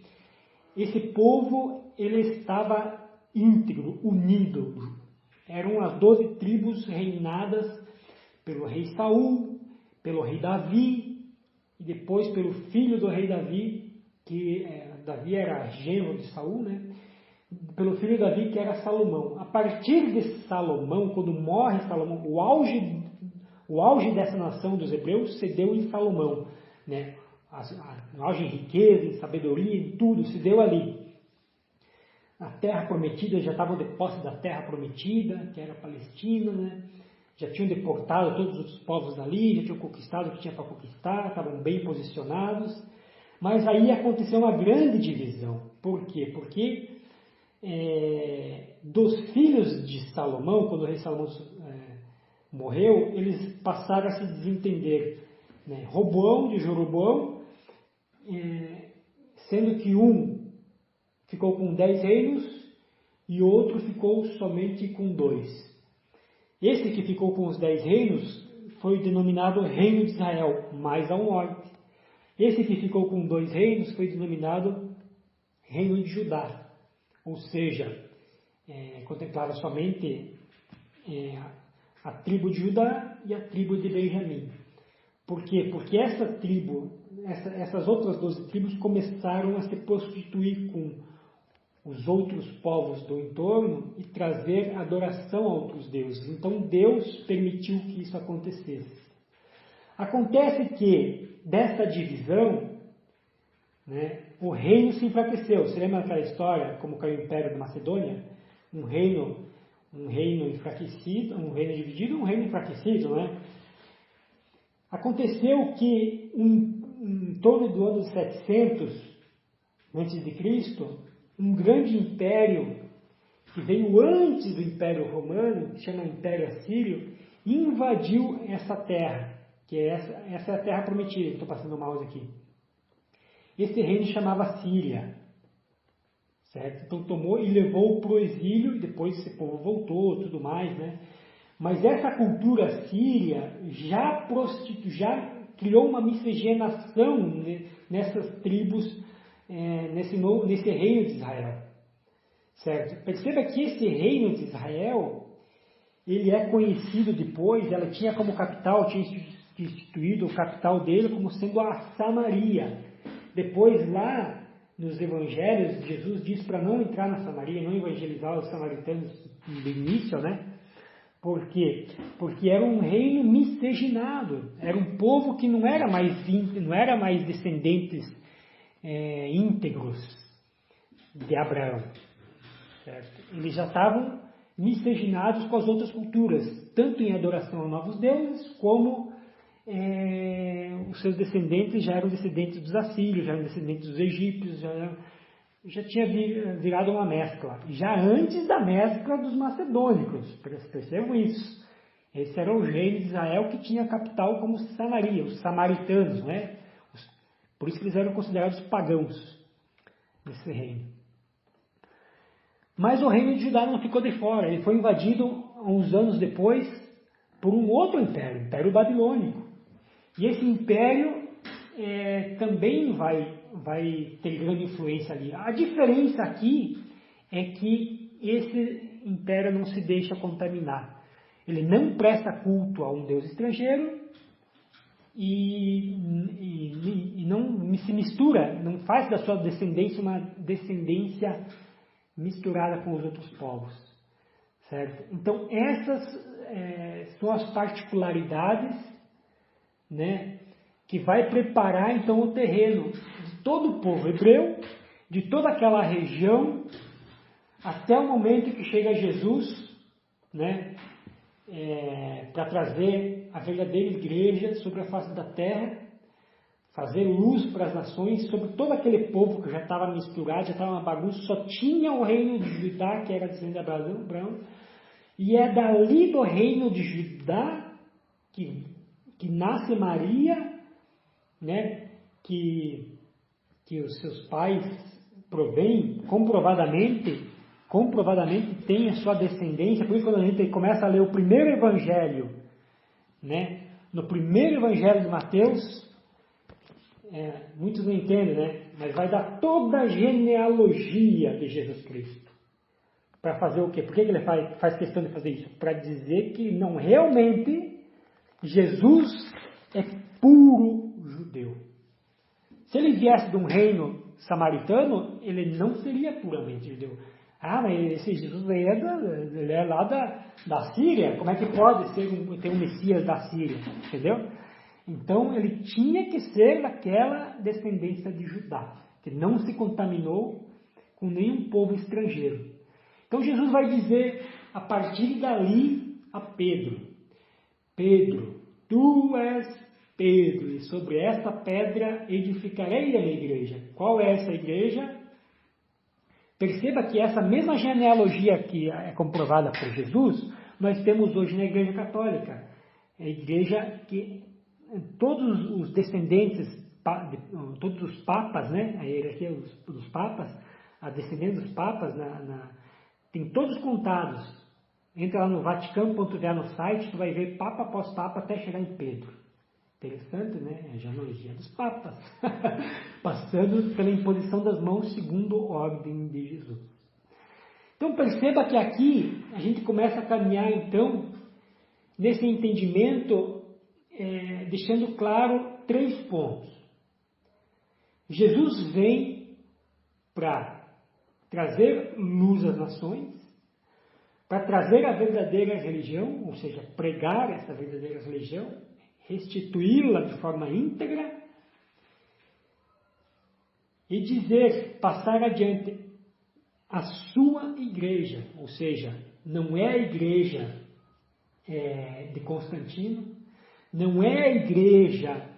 esse povo ele estava íntegro, unido. Eram as 12 tribos reinadas pelo rei Saul, pelo rei Davi, e depois pelo filho do rei Davi, que Davi era genro de Saul, né? Pelo filho de Davi, que era Salomão. A partir de Salomão, quando morre Salomão, o auge dessa nação dos hebreus se deu em Salomão, né? O auge em riqueza, em sabedoria, em tudo, se deu ali. A terra prometida, já estavam de posse da terra prometida, que era a Palestina, né? Já tinham deportado todos os outros povos dali, já tinham conquistado o que tinha para conquistar, estavam bem posicionados. Mas aí aconteceu uma grande divisão. Por quê? Porque dos filhos de Salomão, quando o rei Salomão morreu, eles passaram a se desentender, né? Roboão de Jeroboão, sendo que um ficou com 10 reinos e outro ficou somente com 2. Esse que ficou com os 10 reinos foi denominado Reino de Israel, mais ao norte. Esse que ficou com 2 reinos foi denominado Reino de Judá, ou seja, contemplava somente a tribo de Judá e a tribo de Benjamim. Por quê? Porque essas outras 12 tribos começaram a se prostituir com os outros povos do entorno e trazer adoração a outros deuses. Então Deus permitiu que isso acontecesse. Acontece que, dessa divisão, né, o reino se enfraqueceu. Você lembra daquela história, como caiu o Império da Macedônia? Um reino enfraquecido, um reino dividido, um reino enfraquecido, né? Aconteceu que, em torno do ano 700 a.C., um grande império que veio antes do Império Romano, que se chama Império Assírio, invadiu essa terra, que essa é a terra prometida, estou passando o mouse aqui. Esse reino chamava Síria, certo? Então tomou e levou para o exílio, e depois esse povo voltou, tudo mais, né? Mas essa cultura síria já criou uma miscigenação nessas tribos, nesse reino de Israel, certo? Perceba que esse reino de Israel, ele é conhecido depois, ela tinha como capital, tinha instituído o capital dele como sendo a Samaria. Depois lá nos evangelhos, Jesus diz para não entrar na Samaria, não evangelizar os samaritanos no início, né? Por quê? Porque era um reino miscigenado, era um povo que não era mais descendentes íntegros de Abraão, certo? Eles já estavam miscigenados com as outras culturas, tanto em adoração a novos deuses, como os seus descendentes já eram descendentes dos assírios, já eram descendentes dos egípcios, já tinha virado uma mescla, já antes da mescla dos macedônicos, percebam isso. Esse era o reino de Israel que tinha a capital como Samaria, os samaritanos, né? Por isso que eles eram considerados pagãos nesse reino. Mas o reino de Judá não ficou de fora, ele foi invadido uns anos depois por um outro império, o Império Babilônico. E esse império também vai ter grande influência ali. A diferença aqui é que esse império não se deixa contaminar. Ele não presta culto a um deus estrangeiro e não se mistura, não faz da sua descendência uma descendência misturada com os outros povos, certo? Então essas são as particularidades, né, que vai preparar então o terreno de todo o povo hebreu, de toda aquela região, até o momento que chega Jesus, né, para trazer a verdadeira igreja sobre a face da terra, fazer luz para as nações, sobre todo aquele povo que já estava misturado, já estava uma bagunça, só tinha o reino de Judá, que era descendente de Abraão, e é dali do reino de Judá que nasce Maria, né, que os seus pais provêm, comprovadamente tem a sua descendência. Por isso, quando a gente começa a ler o primeiro evangelho, né, no primeiro evangelho de Mateus, muitos não entendem, né, mas vai dar toda a genealogia de Jesus Cristo. Para fazer o quê? Por que ele faz questão de fazer isso? Para dizer que não realmente Jesus é puro judeu. Se ele viesse de um reino samaritano, ele não seria puramente judeu. Mas esse Jesus ele é lá da Síria, como é que pode ter um Messias da Síria? Entendeu? Então ele tinha que ser daquela descendência de Judá, que não se contaminou com nenhum povo estrangeiro. Então Jesus vai dizer, a partir dali, a Pedro: Pedro, tu és Pedro, e sobre esta pedra edificarei a minha igreja. Qual é essa igreja? Perceba que essa mesma genealogia que é comprovada por Jesus, nós temos hoje na Igreja Católica. É a igreja que todos os descendentes, todos os papas, né? A hierarquia dos papas, a descendência dos papas, tem todos contados. Entra lá no Vaticano.va no site, tu vai ver papa após papa até chegar em Pedro. Interessante, né? A genealogia dos papas. Passando pela imposição das mãos segundo a ordem de Jesus. Então perceba que aqui a gente começa a caminhar então nesse entendimento, deixando claro 3 pontos. Jesus vem para trazer luz às nações, para trazer a verdadeira religião, ou seja, pregar essa verdadeira religião, restituí-la de forma íntegra e dizer, passar adiante a sua igreja, ou seja, não é a igreja de Constantino, não é a igreja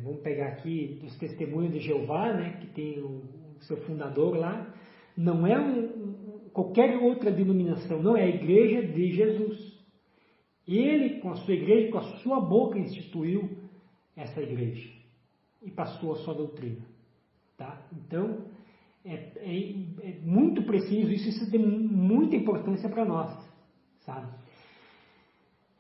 vamos pegar aqui dos Testemunhos de Jeová, né, que tem o seu fundador lá, não é qualquer outra denominação, não é a igreja de Jesus. Ele, com a sua igreja, com a sua boca, instituiu essa igreja e passou a sua doutrina. Tá? Então, é muito preciso, isso tem muita importância para nós. Sabe?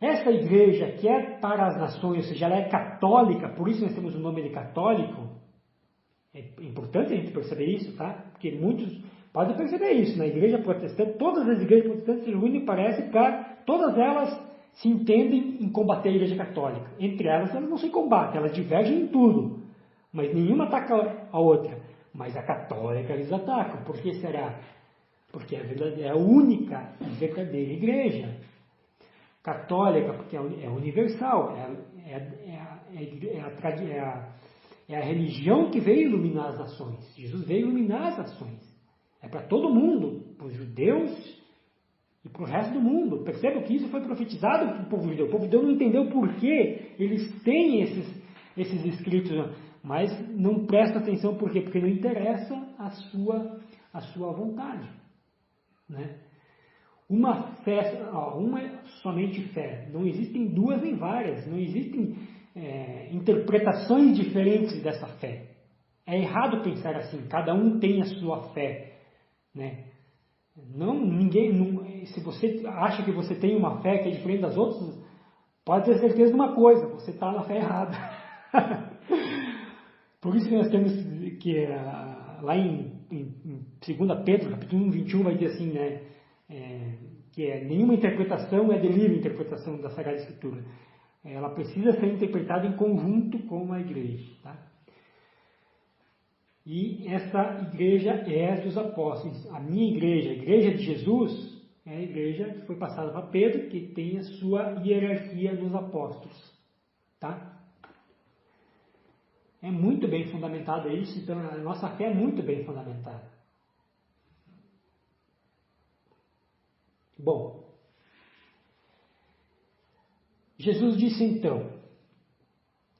Essa igreja, que é para as nações, ou seja, ela é católica, por isso nós temos o nome de católico. É importante a gente perceber isso, tá? Porque muitos podem perceber isso. Na igreja protestante, todas as igrejas protestantes se reúnem, parece, para todas elas se entendem em combater a igreja católica. Entre elas não se combatem, elas divergem em tudo. Mas nenhuma ataca a outra. Mas a católica eles atacam. Por que será? Porque é a única verdadeira igreja. Católica, porque é universal. É a religião que veio iluminar as nações. Jesus veio iluminar as nações. É para todo mundo, para os judeus e para o resto do mundo. Perceba que isso foi profetizado para o povo judeu. O povo judeu não entendeu por que eles têm esses escritos, mas não presta atenção por quê? Porque não interessa a sua vontade. Né? Uma fé, uma é somente fé. Não existem duas nem várias. Não existem interpretações diferentes dessa fé. É errado pensar assim. Cada um tem a sua fé. Né? Se você acha que você tem uma fé que é diferente das outras, pode ter certeza de uma coisa, você está na fé errada. Por isso que nós temos que, lá em 2 Pedro, capítulo 1, 21, vai dizer assim, né, que nenhuma interpretação é delírio, interpretação da Sagrada Escritura. Ela precisa ser interpretada em conjunto com a igreja. Tá? E essa igreja é a dos apóstolos. A minha igreja, a igreja de Jesus, é a igreja que foi passada para Pedro, que tem a sua hierarquia nos apóstolos. Tá? É muito bem fundamentado isso, então a nossa fé é muito bem fundamentada. Bom, Jesus disse então,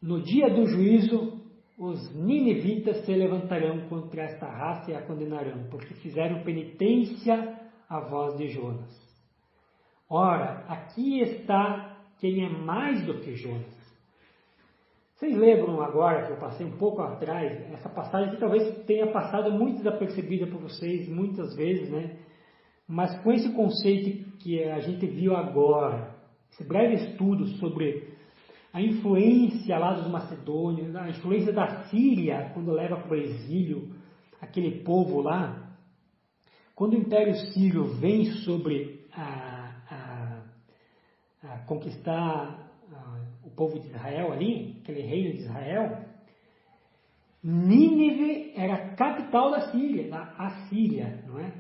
no dia do juízo, os ninivitas se levantarão contra esta raça e a condenarão, porque fizeram penitência à voz de Jonas. Ora, aqui está quem é mais do que Jonas. Vocês lembram agora que eu passei um pouco atrás, essa passagem que talvez tenha passado muito desapercebida por vocês muitas vezes, né? Mas com esse conceito que a gente viu agora, esse breve estudo sobre a influência lá dos macedônios, a influência da Síria, quando leva para o exílio aquele povo lá, quando o Império Sírio vem sobre a conquistar o povo de Israel ali, aquele reino de Israel, Nínive era a capital da Síria, da Assíria, não é?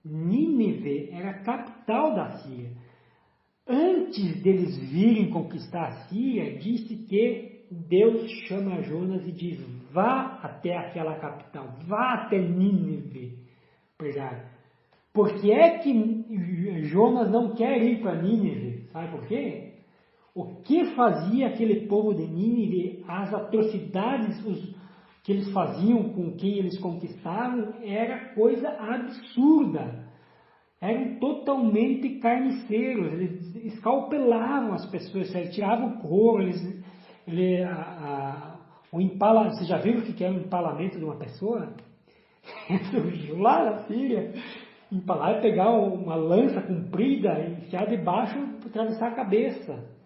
Nínive era a capital da Síria. Antes deles virem conquistar a Síria, disse que Deus chama Jonas e diz, vá até aquela capital, vá até Nínive pregar. Por que é que Jonas não quer ir para Nínive? Sabe por quê? O que fazia aquele povo de Nínive, as atrocidades que eles faziam com quem eles conquistavam, era coisa absurda. Eram totalmente carniceiros, eles escalpelavam as pessoas, eles tiravam o couro, o empala, você já viu o que é o empalamento de uma pessoa? Surgiu lá na Síria, empalar é pegar uma lança comprida e enfiar debaixo para atravessar a cabeça.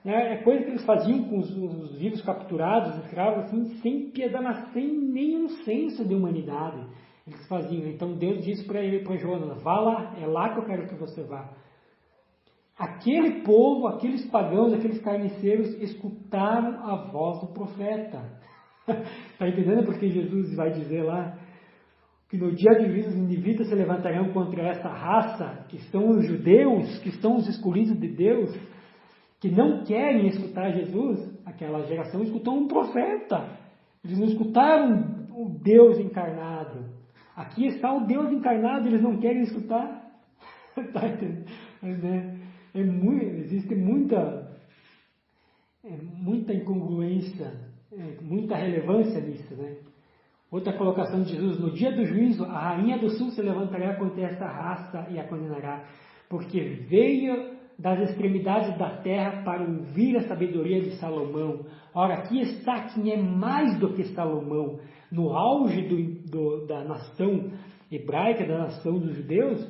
É coisa que eles faziam com os vivos capturados, escravos, assim, sem piedade, sem nenhum senso de humanidade. Eles faziam. Então Deus disse para ele, para Jonas, vá lá, é lá que eu quero que você vá. Aquele povo, aqueles pagãos, aqueles carniceiros, escutaram a voz do profeta. Está entendendo porque Jesus vai dizer lá que no dia de juízo os ninivitas se levantarão contra essa raça, que são os judeus, que são os escolhidos de Deus, que não querem escutar Jesus. Aquela geração escutou um profeta. Eles não escutaram o Deus encarnado. Aqui está o Deus encarnado, eles não querem escutar. Tá entendendo? Existe muita incongruência, muita relevância nisso, né? Outra colocação de Jesus, no dia do juízo, a rainha do sul se levantará contra esta raça e a condenará, porque veio das extremidades da terra para ouvir a sabedoria de Salomão. Ora, aqui está quem é mais do que Salomão. No auge da nação hebraica, da nação dos judeus,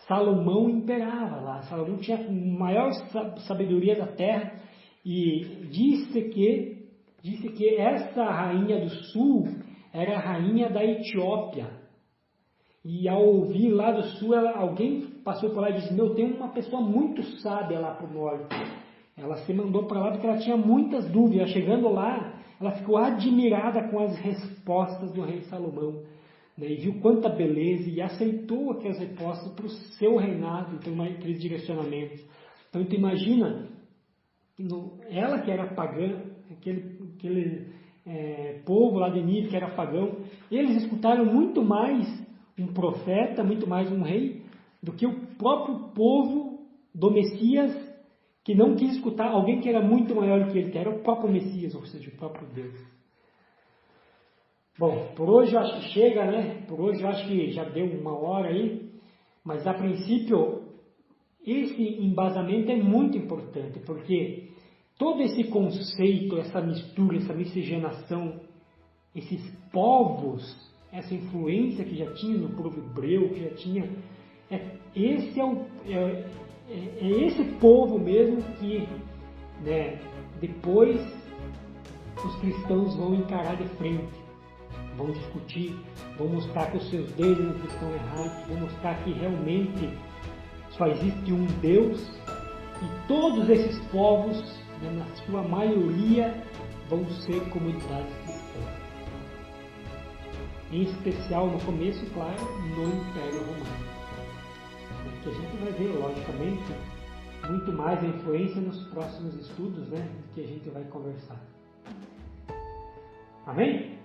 Salomão imperava lá. Salomão tinha a maior sabedoria da terra e disse que essa rainha do sul era a rainha da Etiópia. E ao ouvir lá do sul, alguém passou por lá e disse, tem uma pessoa muito sábia lá para o norte. Ela se mandou para lá porque ela tinha muitas dúvidas. Chegando lá, ela ficou admirada com as respostas do rei Salomão. Né? E viu quanta beleza e aceitou aquelas respostas para o seu reinado, então aqueles direcionamentos. Então tu imagina, ela que era pagã, aquele povo lá de Nínive que era pagão, eles escutaram muito mais um profeta, muito mais um rei, do que o próprio povo do Messias, que não quis escutar alguém que era muito maior do que ele, que era o próprio Messias, ou seja, o próprio Deus. Bom, por hoje eu acho que chega, né? Por hoje eu acho que já deu uma hora aí, mas a princípio esse embasamento é muito importante, porque todo esse conceito, essa mistura, essa miscigenação, esses povos, essa influência que já tinha no povo hebreu, que já tinha... esse povo mesmo que, né, depois os cristãos vão encarar de frente, vão discutir, vão mostrar que os seus deuses estão errados, vão mostrar que realmente só existe um Deus, e todos esses povos, né, na sua maioria, vão ser comunidades cristãs. Em especial, no começo, claro, no Império Romano. que a gente vai ver, logicamente, muito mais a influência nos próximos estudos, né, que a gente vai conversar. Amém?